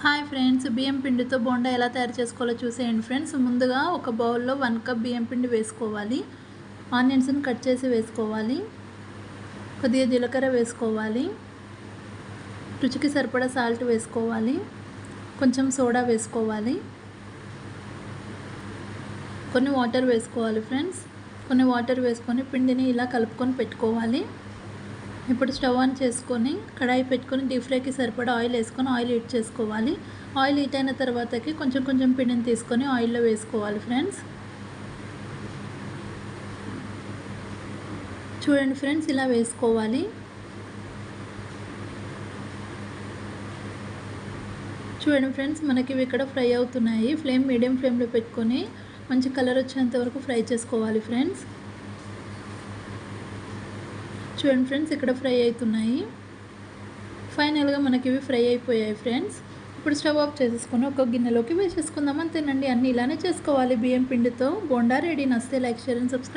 Hi friends, బియ్యం పిండితో బోండా ఎలా తయారు చేసుకోవాలో చూసేయండి ఫ్రెండ్స్. ముందుగా ఒక బౌల్లో 1 కప్ బియ్యం పిండి వేసుకోవాలి. ఆనియన్స్ని కట్ చేసి వేసుకోవాలి. కొద్దిగా జీలకర్ర వేసుకోవాలి. రుచికి సరిపడా సాల్ట్ వేసుకోవాలి. కొంచెం సోడా వేసుకోవాలి. కొన్ని వాటర్ వేసుకోవాలి ఫ్రెండ్స్. కొన్ని వాటర్ వేసుకొని పిండిని ఇలా కలుపుకొని పెట్టుకోవాలి. ఇప్పుడు స్టవ్ ఆన్ చేసుకొని కడాయి పెట్టుకొని డీప్ ఫ్రైకి సరిపడా ఆయిల్ వేసుకొని ఆయిల్ హీట్ చేసుకోవాలి. ఆయిల్ హీట్ అయిన తర్వాతకి కొంచెం కొంచెం పిండిని తీసుకొని ఆయిల్లో వేసుకోవాలి ఫ్రెండ్స్. చూడండి ఫ్రెండ్స్, ఇలా వేసుకోవాలి. చూడండి ఫ్రెండ్స్, మనకి ఇవి ఇక్కడ ఫ్రై అవుతున్నాయి. ఫ్లేమ్ మీడియం ఫ్లేమ్లో పెట్టుకొని మంచి కలర్ వచ్చేంత వరకు ఫ్రై చేసుకోవాలి ఫ్రెండ్స్. చూడండి ఫ్రెండ్స్, ఇక్కడ ఫ్రై అవుతున్నాయి. ఫైనల్గా మనకి ఇవి ఫ్రై అయిపోయాయి ఫ్రెండ్స్. ఇప్పుడు స్టవ్ ఆఫ్ చేసేసుకొని ఒక గిన్నెలోకి వేసేసుకుందాం. అంతేనండి, అన్నీ ఇలానే చేసుకోవాలి. బియ్యం పిండితో బోండా రెడీ. నచ్చితే లైక్, షేర్ అండ్ సబ్స్క్రైబ్.